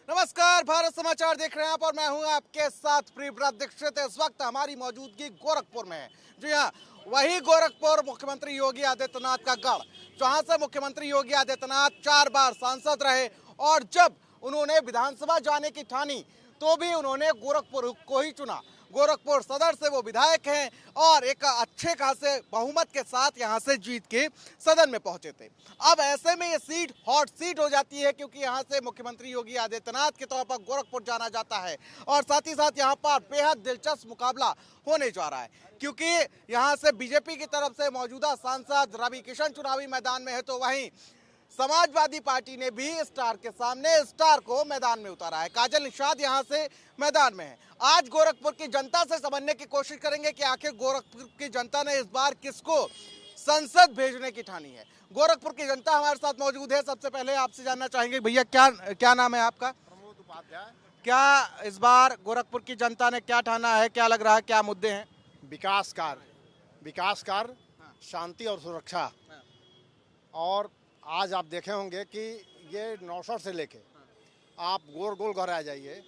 नमस्कार, भारत समाचार देख रहे हैं आप और मैं हूं आपके साथ प्रियव्रत दीक्षित। इस वक्त हमारी मौजूदगी गोरखपुर में है। जी हाँ, वही गोरखपुर मुख्यमंत्री योगी आदित्यनाथ का गढ़, जहां से मुख्यमंत्री योगी आदित्यनाथ 4 बार सांसद रहे और जब उन्होंने विधानसभा जाने की ठानी तो भी उन्होंने गोरखपुर को ही चुना। गोरखपुर सदर से वो विधायक हैं और एक अच्छे खासे बहुमत के साथ यहां से जीत के सदन में पहुंचे थे। अब ऐसे में ये सीट हॉट सीट हो जाती है क्योंकि यहां से मुख्यमंत्री योगी आदित्यनाथ के तौर पर गोरखपुर जाना जाता है और साथ ही साथ यहां पर बेहद दिलचस्प मुकाबला होने जा रहा है क्योंकि यहां से बीजेपी की तरफ से मौजूदा सांसद रवि किशन चुनावी मैदान में है, तो वहीं समाजवादी पार्टी ने भी स्टार के सामने स्टार को मैदान में उतारा है। काजल निषाद यहां से मैदान में है। आज गोरखपुर की जनता से समझने की कोशिश करेंगे कि आखिर गोरखपुर की जनता ने इस बार किसको संसद भेजने की ठानी है। गोरखपुर की जनता हमारे साथ मौजूद है। सबसे पहले आपसे जानना चाहेंगे भैया, क्या नाम है आपका? प्रमोद उपाध्याय। क्या इस बार गोरखपुर की जनता ने क्या ठाना है, क्या लग रहा है, क्या मुद्दे हैं? विकास कार्य, शांति और सुरक्षा। और आज आप देखे होंगे कि ये नौसर से लेके आप गोल घर आ जाइए,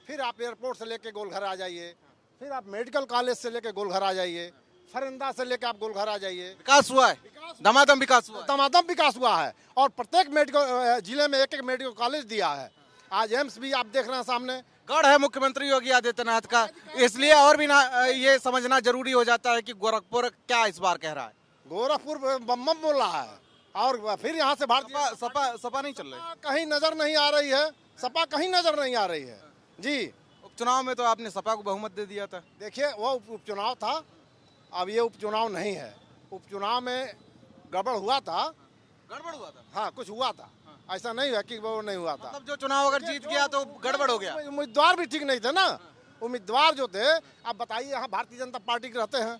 फिर आप एयरपोर्ट से लेके गोल घर आ जाइए, फिर आप मेडिकल कॉलेज से लेके गोल घर आ जाइए, फरिंदा से लेके आप गोल घर आ जाइए। विकास हुआ है, दमादम विकास हुआ है। दमादम विकास हुआ है और प्रत्येक मेडिकल जिले में एक मेडिकल कॉलेज दिया है। आज एम्स भी आप देख रहे हैं सामने। गढ़ है मुख्यमंत्री योगी आदित्यनाथ का, इसलिए और भी ना ये समझना जरूरी हो जाता है कि गोरखपुर क्या इस बार कह रहा है। गोरखपुर बम बम बोल रहा है और फिर यहाँ से भारतीय सपा नहीं चल रही, कहीं नजर नहीं आ रही है। सपा कहीं नजर नहीं आ रही है जी। उपचुनाव में तो आपने सपा को बहुमत दे दिया था। देखिए वो उपचुनाव था, अब ये उपचुनाव नहीं है। उपचुनाव में गड़बड़ हुआ था। हाँ, कुछ हुआ था। ऐसा नहीं है कि वो नहीं हुआ था। मतलब जो चुनाव अगर जीत गया तो गड़बड़ हो गया। उम्मीदवार भी ठीक नहीं थे ना। उम्मीदवार जो थे, आप बताइए, यहाँ भारतीय जनता पार्टी के रहते हैं,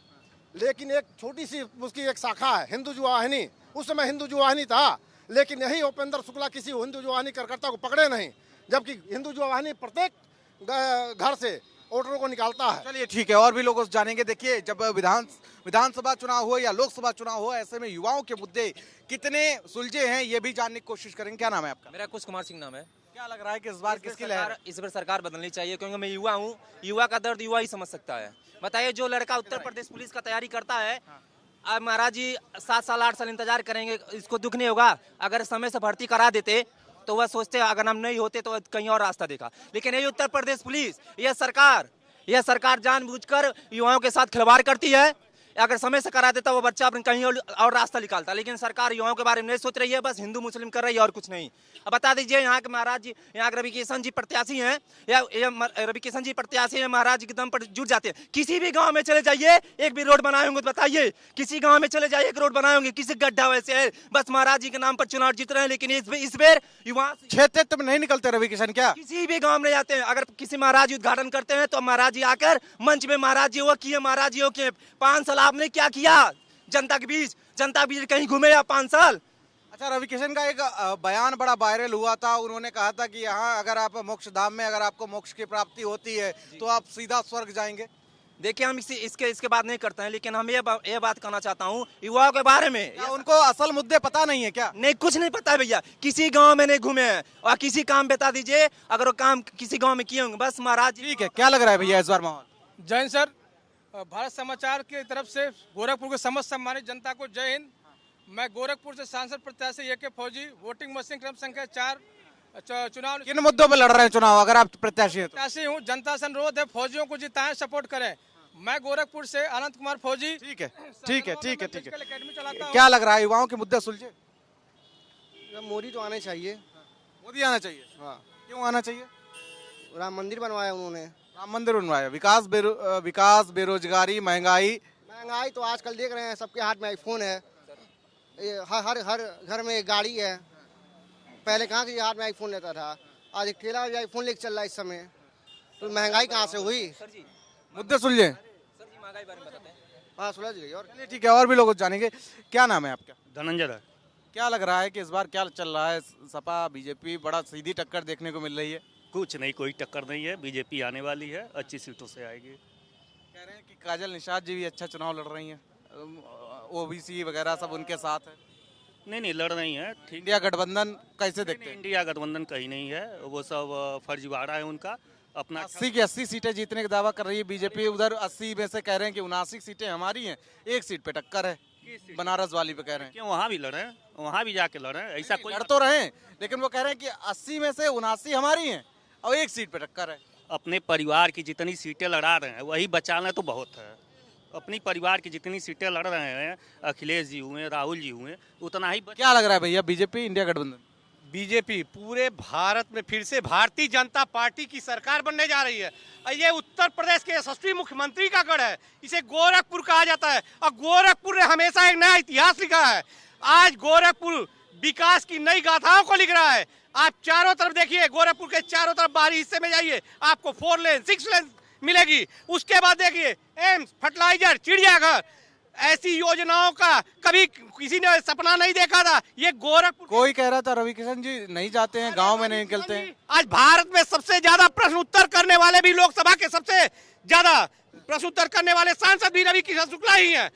लेकिन एक छोटी सी उसकी एक शाखा है हिंदू जुवाहिनी। उस समय हिंदू जुवाहिनी था, लेकिन यही उपेंद्र शुक्ला किसी हिंदू जुवाहिनी कार्यकर्ता को पकड़े नहीं, जबकि हिंदू जुवाहिनी प्रत्येक घर से वोटरों को निकालता है। चलिए ठीक है, और भी लोग जानेंगे। देखिए, जब विधानसभा चुनाव हो या लोकसभा चुनाव हो, ऐसे में युवाओं के मुद्दे कितने सुलझे हैं ये भी जानने की कोशिश करेंगे। क्या नाम है आपका? मेरा कुश कुमार सिंह नाम है। क्या लग रहा है कि इस बार किसकी लहर? इस बार सरकार बदलनी चाहिए क्योंकि मैं युवा हूँ। युवा का दर्द युवा ही समझ सकता है। बताइए, जो लड़का उत्तर प्रदेश पुलिस का तैयारी करता है, अब महाराज जी 7 साल 8 साल इंतजार करेंगे, इसको दुख नहीं होगा? अगर समय से भर्ती करा देते तो वह सोचते अगर हम नहीं होते तो कहीं और रास्ता देखा। लेकिन ये उत्तर प्रदेश पुलिस, यह सरकार जानबूझकर युवाओं के साथ खिलवाड़ करती है। अगर समय से करा देता वो बच्चा अपने कहीं और रास्ता निकालता, लेकिन सरकार युवाओं के बारे में नहीं सोच रही है, बस हिंदू मुस्लिम कर रही है और कुछ नहीं। अब बता दीजिए, यहाँ के महाराज जी, यहाँ के रवि किशन जी प्रत्याशी हैं, या रवि किशन जी प्रत्याशी हैं, महाराज जी के दम पर जुट जाते हैं। किसी भी गांव में चले जाइए, एक भी रोड बनाए होंगे तो बताइए, किसी गांव में चले जाइए एक रोड बनाए होंगे, किसी गड्ढा वैसे है, बस महाराज जी के नाम पर चुनाव जीत रहे हैं। लेकिन इस बार युवा क्षेत्र में नहीं निकलते रवि किशन क्या? किसी भी गांव में जाते हैं, अगर किसी महाराज जी उद्घाटन करते हैं तो महाराज जी आकर मंच में महाराज जी वो किए, महाराज जी के 5 साल आपने क्या किया जनता के बीच कहीं घूमे या 5 साल? अच्छा, रवि किशन का एक बयान बड़ा वायरल हुआ था। उन्होंने कहा था कि यहाँ अगर आप मोक्ष धाम में अगर आपको मोक्ष की प्राप्ति होती है तो आप सीधा स्वर्ग जाएंगे। देखिए, हम इसके बात नहीं करते हैं, लेकिन हम ये बात कहना चाहता हूँ युवाओं के बारे में। उनको असल मुद्दे पता नहीं है क्या? नहीं, कुछ नहीं पता है भैया। किसी गांव में नहीं घूमे हैं और किसी काम बता दीजिए अगर वो काम किसी गांव में किए होंगे, बस महाराज। ठीक है, क्या लग रहा है भैया इस बार माहौल? जय सर, भारत समाचार की तरफ से गोरखपुर के समस्त सम्मानित जनता को जय हिंद। मैं गोरखपुर से सांसद प्रत्याशी ए के फौजी, वोटिंग मशीन क्रम संख्या 4 चुनाव। किन मुद्दों पे लड़ रहे हैं चुनाव अगर आप प्रत्याशी हैं तो? प्रत्याशी हूँ, जनता से अनुरोध है फौजियों को जिताएं, सपोर्ट करें। मैं गोरखपुर से अनंत कुमार फौजी। ठीक है। अकेडमी चलाता हूं। क्या लग रहा है युवाओं के मुद्दे सुलझे? मोदी तो आने चाहिए। मोदी आना चाहिए। हाँ, क्यों आना चाहिए? राम मंदिर बनवाया उन्होंने। राम मंदिर बनवाया, विकास, बेरोजगारी, महंगाई तो आजकल देख रहे हैं, सबके हाथ में आईफोन है, ये हर घर में एक गाड़ी है। पहले कहाँ के हाथ में आईफोन लेता था, आज एक ठेला भी आईफोन लेके चल रहा है इस समय। तो महंगाई कहाँ से हुई? मुद्दे सुलझे? हाँ, सुलझ गई। और चलिए ठीक है, और भी लोग जानेंगे। क्या नाम है आपका? धनंजय। क्या लग रहा है कि इस बार क्या चल रहा है? सपा बीजेपी बड़ा सीधी टक्कर देखने को मिल रही है। कुछ नहीं, कोई टक्कर नहीं है। बीजेपी आने वाली है, अच्छी सीटों से आएगी। कह रहे हैं कि काजल निषाद जी भी अच्छा चुनाव लड़ रही हैं, ओबीसी वगैरह सब उनके साथ है। नहीं नहीं लड़ रही है ठीक। इंडिया गठबंधन कैसे देखते हैं? इंडिया गठबंधन कहीं नहीं है, वो सब फर्जीवाड़ा है उनका अपना। 80 की 80 सीटें जीतने का दावा कर रही है बीजेपी, उधर 80 में से कह रहे हैं कि 79 सीटें हमारी हैं, एक सीट पे टक्कर है, बनारस वाली पे कह रहे हैं। क्यों वहाँ भी लड़े, वहाँ भी जाके लड़े, ऐसा कोई लड़ तो रहे हैं, लेकिन वो कह रहे हैं कि 80 में से 79 हमारी हैं और एक सीट पे टक्कर है। अपने परिवार की जितनी सीटें लड़ा रहे हैं वही बचाना तो बहुत है। अपनी परिवार की जितनी सीटें लड़ रहे हैं, अखिलेश जी हुए, राहुल जी हुए, उतना ही क्या लग रहा है भैया, बीजेपी इंडिया गठबंधन? बीजेपी पूरे भारत में फिर से भारतीय जनता पार्टी की सरकार बनने जा रही है। और ये उत्तर प्रदेश के यशस्वी मुख्यमंत्री का गढ़ है, इसे गोरखपुर कहा जाता है और गोरखपुर ने हमेशा एक नया इतिहास लिखा है। आज गोरखपुर विकास की नई गाथाओं को लिख रहा है। आप चारों तरफ देखिए, गोरखपुर के चारों तरफ बाहरी हिस्से में जाइए, आपको 4 लेन 6 लेन मिलेगी। उसके बाद देखिए एम्स, फर्टिलाइजर, चिड़ियाघर, ऐसी योजनाओं का कभी किसी ने सपना नहीं देखा था। ये गोरखपुर, कोई कह रहा था रवि किशन जी नहीं जाते हैं, गांव में नहीं निकलते हैं। आज भारत में सबसे ज्यादा प्रश्न उत्तर करने वाले भी, लोकसभा के सबसे ज्यादा प्रश्न उत्तर करने वाले सांसद भी रवि किशन शुक्ला ही हैं।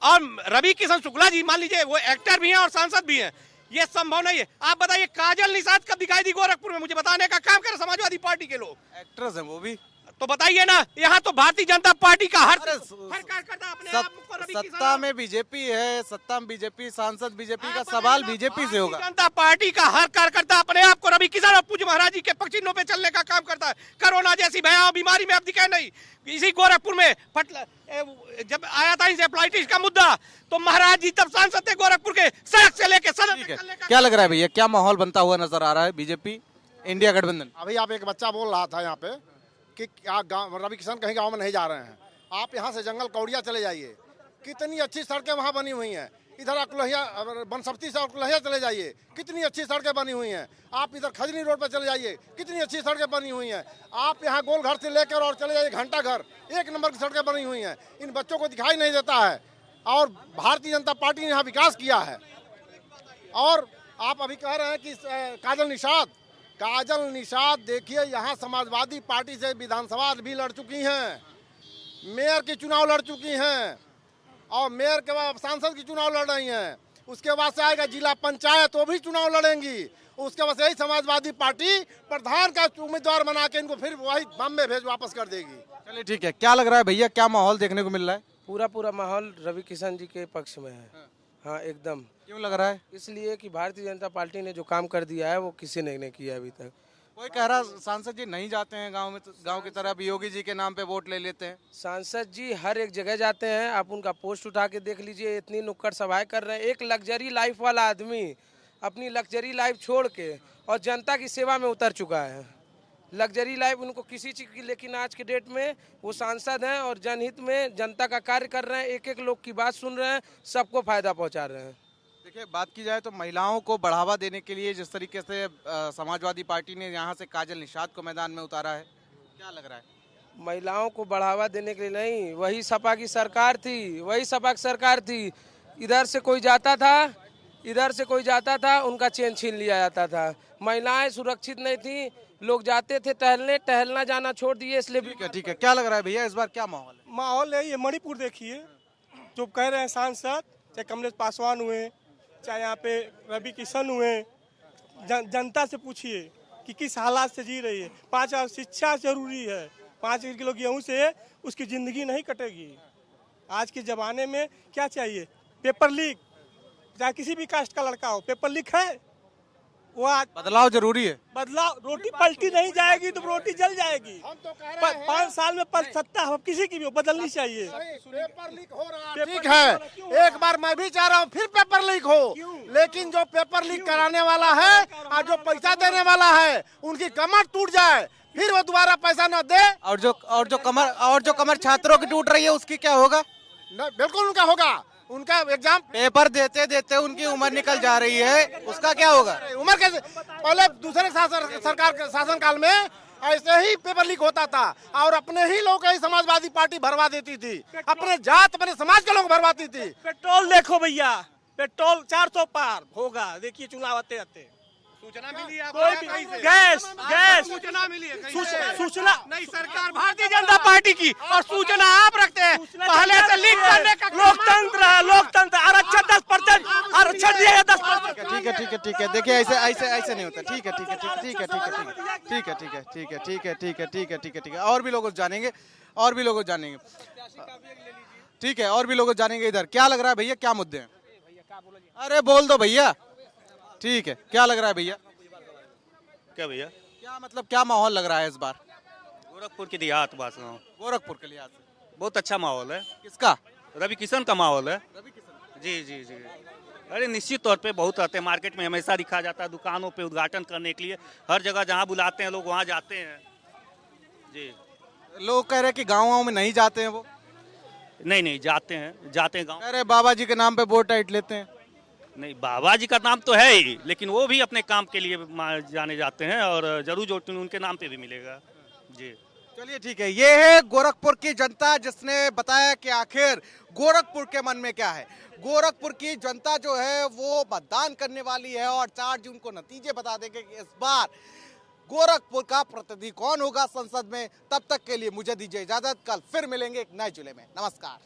और रवि किशन शुक्ला जी मान लीजिए वो एक्टर भी हैं और सांसद भी हैं, ये संभव नहीं है। आप बताइए काजल निषाद कब दिखाई दी गोरखपुर में? मुझे बताने का काम करे समाजवादी पार्टी के लोग। एक्ट्रेस हैं वो भी। तो बताइए ना, यहाँ तो भारतीय जनता पार्टी का हर अरे कार्यकर्ता अपने आप को रवि किशन, सत्ता में बीजेपी है, सत्ता में बीजेपी, सांसद बीजेपी का सवाल बीजेपी से होगा। जनता पार्टी का हर कार्यकर्ता अपने आप को रवि किशन और पूज्य महाराज जी के पक्षियों पे चलने का काम करता है। कोरोना जैसी भयावह बीमारी में आप दिखे नहीं। इसी गोरखपुर में जब आया था इंसेफ्लाइटिस का मुद्दा, तो महाराज जी तब सांसद थे गोरखपुर के, सड़क से लेके सदन तक चलने का। क्या लग रहा है भैया, क्या माहौल बनता हुआ नजर आ रहा है बीजेपी इंडिया गठबंधन? अभी आप एक बच्चा बोल रहा था यहाँ पे कि रवि किशन कहीं गांव में नहीं जा रहे हैं। आप यहाँ से जंगल कौड़िया चले जाइए, कितनी अच्छी सड़कें वहाँ बनी हुई हैं। इधर अकुलहिया, बनसप्ती से अकुलहिया चले जाइए, कितनी अच्छी सड़कें बनी हुई हैं। आप इधर खजनी रोड पर चले जाइए, कितनी अच्छी सड़कें बनी हुई हैं। आप यहाँ गोलघर से लेकर और चले जाइए घंटा घर, एक नंबर की सड़कें बनी हुई हैं। इन बच्चों को दिखाई नहीं देता है। और भारतीय जनता पार्टी ने यहाँ विकास किया है। और आप अभी कह रहे हैं कि काजल निषाद देखिए, यहाँ समाजवादी पार्टी से विधानसभा भी लड़ चुकी हैं, मेयर की चुनाव लड़ चुकी हैं और मेयर के बाद सांसद की चुनाव लड़ रही हैं। उसके बाद से आएगा जिला पंचायत, वो भी चुनाव लड़ेंगी। उसके बाद से यही समाजवादी पार्टी प्रधान का उम्मीदवार बना के इनको फिर वही बॉम्बे भेज वापस कर देगी। चलिए ठीक है, क्या लग रहा है भैया, क्या माहौल देखने को मिल रहा है? पूरा माहौल रवि किशन जी के पक्ष में है। हाँ एकदम। क्यों लग रहा है? इसलिए कि भारतीय जनता पार्टी ने जो काम कर दिया है वो किसी ने नहीं किया अभी तक। कोई कह रहा सांसद जी नहीं जाते हैं गांव में, तो गांव की तरफ योगी जी के नाम पे वोट ले लेते हैं। सांसद जी हर एक जगह जाते हैं, आप उनका पोस्ट उठा के देख लीजिए, इतनी नुक्कड़ सभाएं कर रहे हैं। एक लग्जरी लाइफ वाला आदमी अपनी लग्जरी लाइफ छोड़ के और जनता की सेवा में उतर चुका है। लग्जरी लाइफ उनको किसी चीज़ की, लेकिन आज के डेट में वो सांसद हैं और जनहित में जनता का कार्य कर रहे हैं, एक एक लोग की बात सुन रहे हैं, सबको फायदा पहुंचा रहे हैं। देखिए बात की जाए तो महिलाओं को बढ़ावा देने के लिए जिस तरीके से समाजवादी पार्टी ने यहाँ से काजल निषाद को मैदान में उतारा है, क्या लग रहा है? महिलाओं को बढ़ावा देने के लिए नहीं, वही सपा की सरकार थी, इधर से कोई जाता था उनका चैन छीन लिया जाता था। महिलाएं सुरक्षित नहीं थी, लोग जाते थे टहलना जाना छोड़ दिए। इसलिए ठीक है, क्या लग रहा है भैया इस बार क्या माहौल है? माहौल है ये मणिपुर देखिए, जो कह रहे हैं सांसद, चाहे कमलेश पासवान हुए, चाहे यहाँ पे रवि किशन हुए, जनता से पूछिए कि किस हालात से जी रही है। 5 शिक्षा जरूरी है, 5 किलो गेहूँ से उसकी ज़िंदगी नहीं कटेगी। आज के ज़माने में क्या चाहिए? पेपर लीक, चाहे किसी भी कास्ट का लड़का हो, पेपर लीक है, वो आज बदलाव जरूरी है। बदलाव, रोटी पलटी नहीं जाएगी तो रोटी जल जाएगी। 5 साल में सत्ता हो किसी की भी बदलनी चाहिए। पेपर लीक हो रहा है, ठीक है, एक बार मैं भी चाह रहा हूँ फिर पेपर लीक हो, लेकिन जो पेपर लीक कराने वाला है और जो पैसा देने वाला है उनकी कमर टूट जाए, फिर वो दोबारा पैसा न दे। और जो कमर छात्रों की टूट रही है उसकी क्या होगा? बिल्कुल उनका होगा, उनका एग्जाम पेपर देते देते उनकी उम्र निकल जा रही है, उसका क्या होगा? उम्र कैसे? पहले दूसरे सरकार के शासनकाल में ऐसे ही पेपर लीक होता था और अपने ही लोग ही समाजवादी पार्टी भरवा देती थी, अपने जात अपने समाज के लोग भरवाती थी। पेट्रोल देखो भैया, पेट्रोल 400 पार होगा, देखिए चुनाव आते आते सूचना मिली है कोई भी गैस सूचना मिली है कहीं से? सूचना नहीं, सरकार भारतीय जनता पार्टी की और सूचना आप रखते हैं, पहले से लीक करने का लोकतंत्र है, लोकतंत्र। आरक्षण 10%, आरक्षण दिया 10%। ठीक है ठीक है ठीक है देखिए ऐसे ऐसे ऐसे नहीं होता। ठीक है ठीक है ठीक है ठीक है ठीक है ठीक है ठीक है ठीक है ठीक है ठीक है ठीक है ठीक है और भी लोग जानेंगे, और भी लोग जानेंगे। ठीक है, और भी लोग जानेंगे। इधर क्या लग रहा है भैया, क्या मुद्दे हैं? अरे बोल दो भैया। ठीक है, क्या लग रहा है भैया? क्या भैया? क्या मतलब क्या माहौल लग रहा है इस बार गोरखपुर की देहात भाषण, गोरखपुर के लिहाज से? बहुत अच्छा माहौल है। किसका? रवि किशन का माहौल है। जी जी जी। अरे निश्चित तौर पे बहुत आते हैं, मार्केट में हमेशा दिखा जाता है, दुकानों पे उद्घाटन करने के लिए हर जगह जहाँ बुलाते हैं लोग वहाँ जाते हैं। जी। लोग कह रहे हैं कि गाँव में नहीं जाते हैं वो। नहीं नहीं, जाते हैं गाँव। कह रहे बाबा जी के नाम पे वोट टाइट लेते हैं। नहीं, बाबा जी का नाम तो है ही, लेकिन वो भी अपने काम के लिए जाने जाते हैं और जरूर जो उनके नाम पे भी मिलेगा। जी चलिए ठीक है, ये है गोरखपुर की जनता जिसने बताया कि आखिर गोरखपुर के मन में क्या है। गोरखपुर की जनता जो है वो मतदान करने वाली है और 4 जून को नतीजे बता देंगे कि इस बार गोरखपुर का प्रतिनिधि कौन होगा संसद में। तब तक के लिए मुझे दीजिए इजाजत, कल फिर मिलेंगे एक नए जिले में। नमस्कार।